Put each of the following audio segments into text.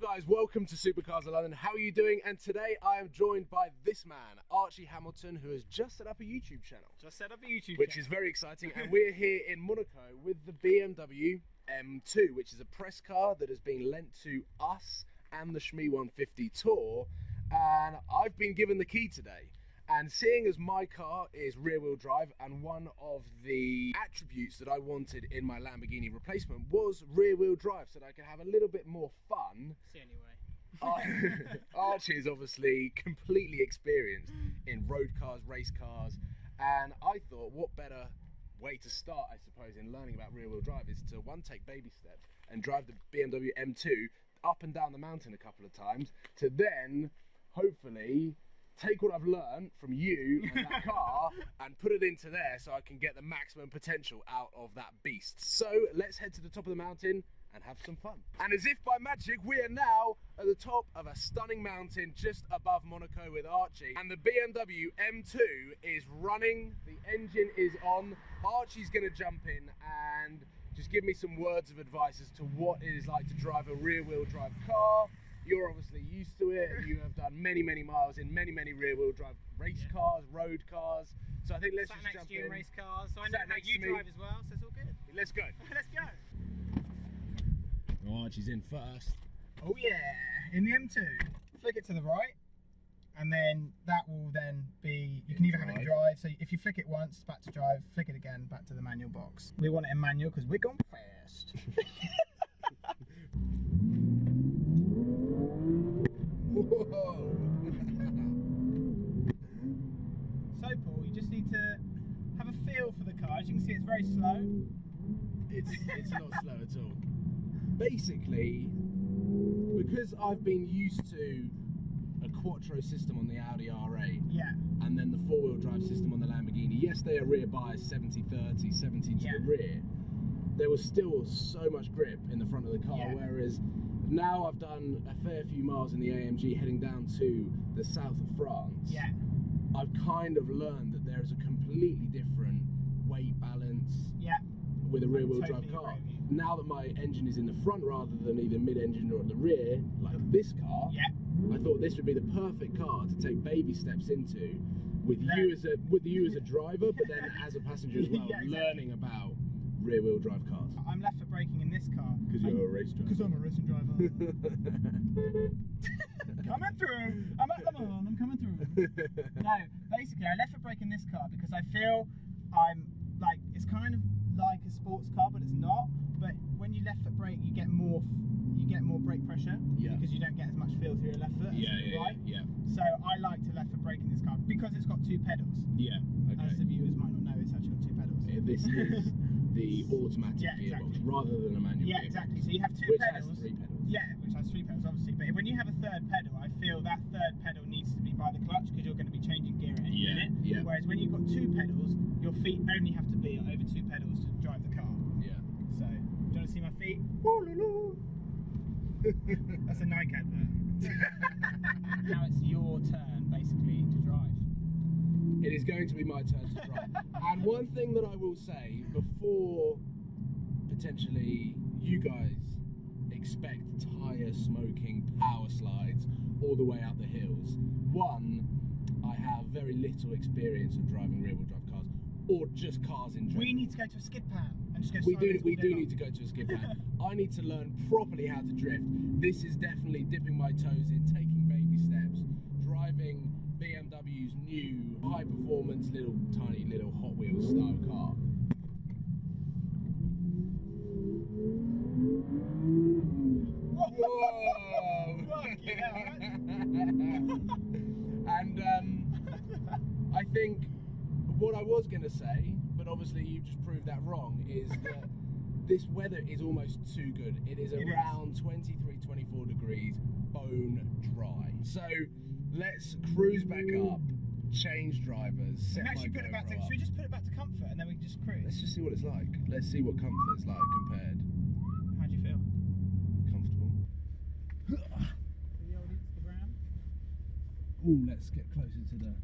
guys, welcome to Supercars of London. How are you doing? And today I am joined by this man, Archie Hamilton, who has just set up a YouTube channel. Which is very exciting. And we're here in Monaco with the BMW M2, which is a press car that has been lent to us and the Shmee 150 Tour. And I've been given the key today. And seeing as my car is rear-wheel drive, and one of the attributes that I wanted in my Lamborghini replacement was rear-wheel drive, so that I could have a little bit more fun. It's the only way. Archie is obviously completely experienced in road cars, race cars, and I thought what better way to start, I suppose, in learning about rear-wheel drive is to, one, take baby steps and drive the BMW M2 up and down the mountain a couple of times, to then, hopefully, take what I've learned from you and that car and put it into there so I can get the maximum potential out of that beast. So let's head to the top of the mountain and have some fun. And as if by magic, we are now at the top of a stunning mountain just above Monaco with Archie. And the BMW M2 is running, the engine is on. Archie's gonna jump in and just give me some words of advice as to what it is like to drive a rear-wheel drive car. You're obviously used to it. You have done many, many miles in many, many rear-wheel drive race cars, road cars. So I think let's just jump in. Race cars. So I know how you drive as well, so it's all good. Let's go. Let's go. Oh, Archie's in first. Oh yeah, in the M2. Flick it to the right, and then that will then be, you can either have it in drive, so if you flick it once, it's back to drive, flick it again, back to the manual box. We want it in manual because we're going fast. Whoa. So Paul, you just need to have a feel for the car. As you can see, it's very slow. It's not slow at all. Basically, because I've been used to a Quattro system on the Audi R8, yeah, and then the four-wheel drive system on the Lamborghini, yes, they are rear bias 70-30, 70 to the rear. There was still so much grip in the front of the car, whereas now I've done a fair few miles in the AMG heading down to the south of France. Yeah, I've kind of learned that there is a completely different weight balance with a rear-wheel drive car. Now that my engine is in the front rather than either mid-engine or at the rear, like this car, I thought this would be the perfect car to take baby steps into with you as a driver, but then as a passenger as well, learning about rear-wheel drive cars. I'm left foot braking in this car. Because you're a race driver. Because I'm a racing driver. Coming through. I'm at Le Mans. I'm coming through. No, basically I left foot brake in this car because I feel it's kind of like a sports car, but it's not. But when you left foot brake, you get more brake pressure because you don't get as much feel through your left foot. So I like to left foot brake in this car because it's got two pedals. As the viewers might not know, it's actually got two pedals. This is the automatic gearbox rather than a manual gearbox. Exactly. So you have two pedals. Which has three pedals. Which has three pedals, obviously. But when you have a third pedal, I feel that third pedal needs to be by the clutch because you're going to be changing gear at any minute. Whereas when you've got two pedals, your feet only have to be over two pedals to drive the car. So, do you want to see my feet? That's a Nike advert. Now it's your turn, basically, to drive. It is going to be my turn to drive. And one thing that I will say before potentially you guys expect tyre smoking power slides all the way up the hills. One, I have very little experience of driving rear-wheel drive cars or just cars in general. We need to go to a skid pan and just go. We do need to go to a skid pan. I need to learn properly how to drift. This is definitely dipping my toes in, taking baby steps, driving BMW's new high-performance tiny little Hot Wheels style car. Whoa! And I think what I was going to say, but obviously you've just proved that wrong, is that this weather is almost too good. It is around 23, 24 degrees, bone dry. So let's cruise back up, change drivers, set my actually put it back to, should we just put it back to comfort and then we can just cruise? Let's just see what it's like. Let's see what comfort's like compared. How do you feel? Comfortable. The old Instagram. Ooh, let's get closer to the...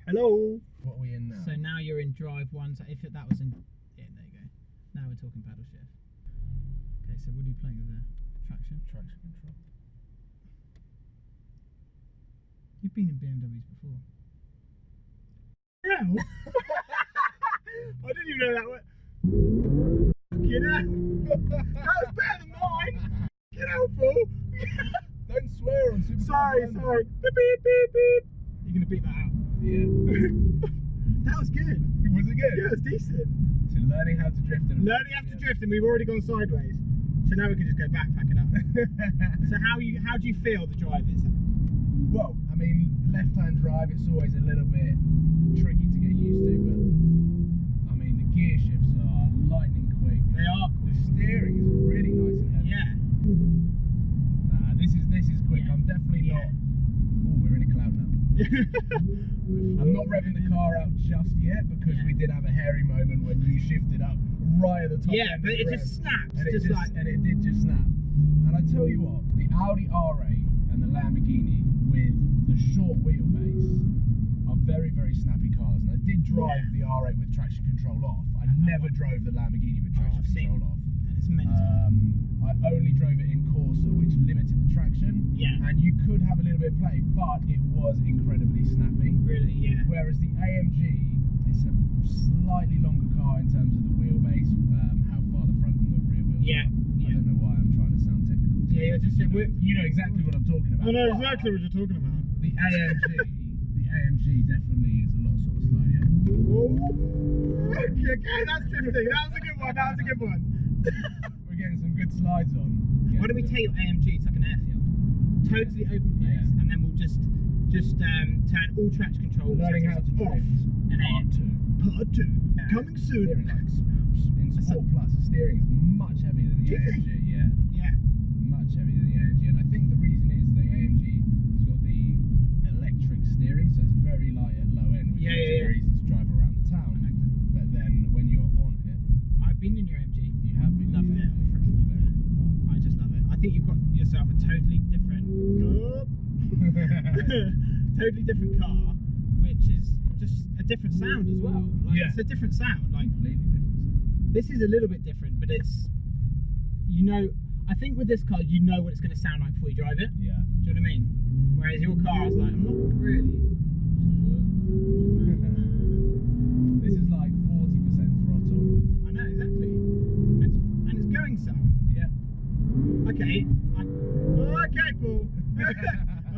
Hello. What are we in now? So now you're in drive one. So if that was in, yeah, there you go. Now we're talking paddle shift. Okay, so what are you playing with there? Traction? Traction control. You've been in BMWs before. No! I didn't even know that word. You know? That was better than mine! Get out, fool! Don't swear on Super. Sorry. Beep, beep, beep, beep. You're going to beat that out. Yeah. That was good. Was it good? Yeah, it was decent. So learning how to drift. Learning how to drift, and we've already gone sideways. So now we can just go backpacking up. So how do you feel the drive is? Well, I mean, left-hand drive, it's always a little bit tricky to get used to, but I mean, the gear shifts are lightning quick. They are quick. The steering is really nice and heavy. Yeah. Nah, this is quick. Yeah. I'm definitely not. Oh, we're in a cloud now. I'm not revving the car out just yet because we did have a hairy moment when you shifted up right at the top. Yeah, end but of the it rev, just snaps. and it did just snap. And I tell you what, the Audi R8 and the Lamborghini with the short wheelbase are very, very snappy cars. And I did drive the R8 with traction control off. I never drove the Lamborghini with traction control off. And it's mental. I only drove it in Corsa, which limited the traction. Yeah. And you could have a little bit of play, but it was incredibly snappy. Really, yeah. Whereas the AMG, it's a slightly longer car in terms of the wheelbase, how far the front and the rear wheels are. I don't know why I'm trying to sound technical. Yeah, you're just saying. You know exactly what I'm talking about. I know exactly what you're talking about. The AMG definitely is a lot sort of slidier. Okay, that's drifting. That was a good one. We're getting some good slides on. Why don't we take your AMG to like an airfield? Totally open place, and then we'll just turn all traction control Learning how to drift. And Part 2. Coming soon. Steering, like, in Sport Plus, the steering is much heavier than the AMG. Yeah, much heavier than the AMG. And I think the reason is the AMG has got the electric steering, so it's very light at low end, which makes it very easy to drive around the town. But then when you're on it, I've been in your AMG. you have been. Loved it. Freaking loved it. I just love it. I think you've got yourself a totally different car, which is just a different sound as well. Like, it's a different sound. Like, completely different sound. this is a little bit different, but it's, you know, I think with this car, you know what it's going to sound like before you drive it. Yeah. Do you know what I mean? Whereas your car is like, I'm not really. This is like 40% throttle. I know, exactly. And it's going some. Yeah. Okay. Okay, Paul.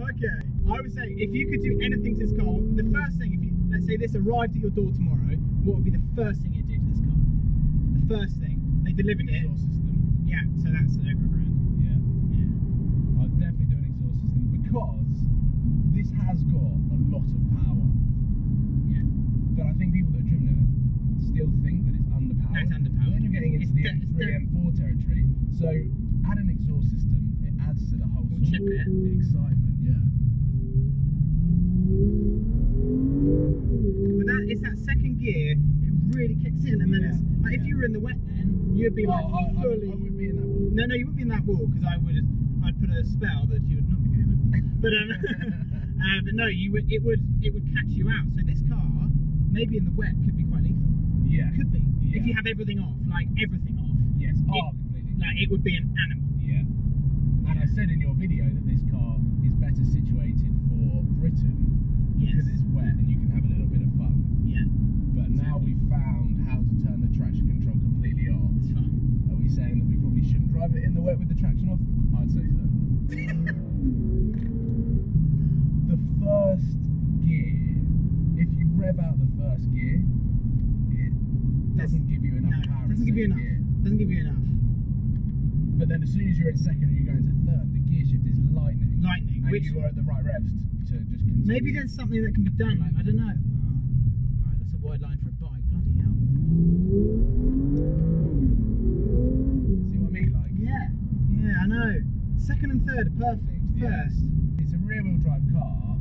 Okay. I would say if you could do anything to this car, the first thing, if you, let's say this arrived at your door tomorrow, what would be the first thing you'd do to this car? The first thing. They delivered it. Exhaust system. Yeah, so that's over $1,000. Yeah. Yeah. I'd definitely do an exhaust system because this has got a lot of power. Yeah. But I think people that have driven it still think that it's underpowered. No, it's underpowered. But then you're getting into the It's M3, M4 territory. So add an exhaust system, it adds to the whole We'll chip it. the excitement, yeah. But it's that second gear, it really kicks in, and then it's like if you were in the wet, then you'd be like fully. I would be in that wall. No, you wouldn't be in that wall because I'd put a spell that you would not be going that. But no, it would catch you out. So this car, maybe in the wet, could be quite lethal. Yeah. Could be Yeah. if you have everything off, like everything off. Yes. Completely. Like it would be an animal. Yeah. And I said in your video that this car is better situated for Britain because it's wet and you can have a little bit of fun. Yeah. But now we've found how to turn the traction control completely off. It's fun. Are we saying that we probably shouldn't drive it in the wet with the traction off? I'd say so. The first gear, if you rev out the first gear, it doesn't give you enough power. Doesn't give you enough. Gear. Doesn't give you enough. But then as soon as you're in second and you go into third, the gear shift is lightning. Lightning. And Which you are at the right revs to just continue. maybe there's something that can be done. Like I don't know. Alright, that's a wide line for a bike. Bloody hell. See what I mean? Like, Yeah, I know. Second and third are perfect. Yeah. First. It's a rear-wheel drive car,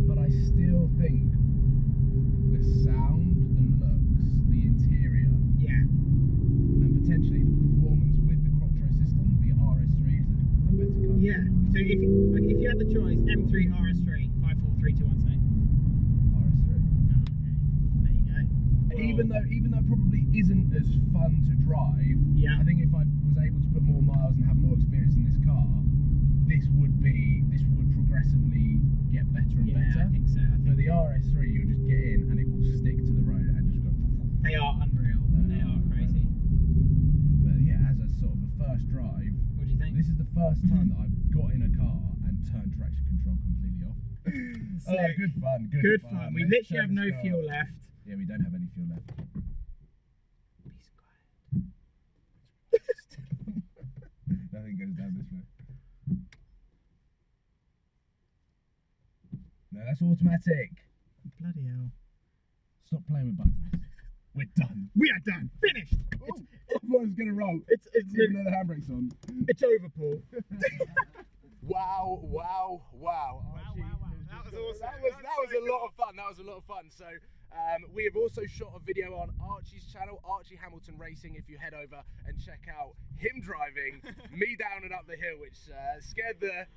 but I still think the sound, the looks, the interior, Yeah. and potentially the performance with the Quattro system, the RS3 is a better car. Yeah. So if you had the choice, M3, RS3, 5, 4, 3, 2, 1, say. RS3. Oh, okay. There you go. Even even though it probably isn't as fun to drive, Yeah. I think if I was able to put more miles and have more experience in this car, this would progressively get better and better. I think so. But the RS3, you'll just get in and it will stick to the road and just go. They are unreal. They are crazy. But yeah, as a sort of a first drive, What do you think? this is the first time that I've got in a car and turned traction control completely off. So, Oh, good fun. Good fun. We Let's literally have turn no this car fuel off. left. Yeah, we don't have any fuel left. Nothing goes down this way. No, that's automatic. Bloody hell. Stop playing with buttons. We're done. We are done. Finished. Oh, I thought it was going to roll. It's Even though the handbrake's on. it's over, Paul. Wow. Wow, wow. Archie That has was just awesome. That was a lot of fun. That was a lot of fun. So we have also shot a video on Archie's channel, Archie Hamilton Racing. If you head over and check out him driving me down and up the hill, which scared a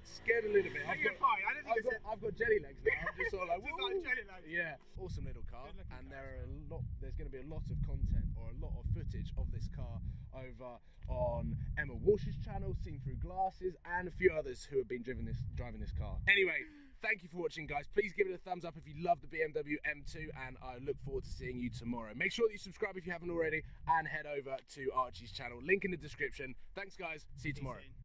little bit. You're fine. I don't think it's I've got jelly legs now. I'm just sort of like, just woo. like jelly legs. Yeah, awesome little car, Good looking and car. there's going to be a lot of content or a lot of footage of this car over on Emma Walsh's channel, Seen Through Glasses, and a few others who have been driving this car. Anyway, thank you for watching, guys. Please give it a thumbs up if you love the BMW M2, and I look forward to seeing you tomorrow. Make sure that you subscribe if you haven't already, and head over to Archie's channel. Link in the description. Thanks, guys. See you tomorrow. soon.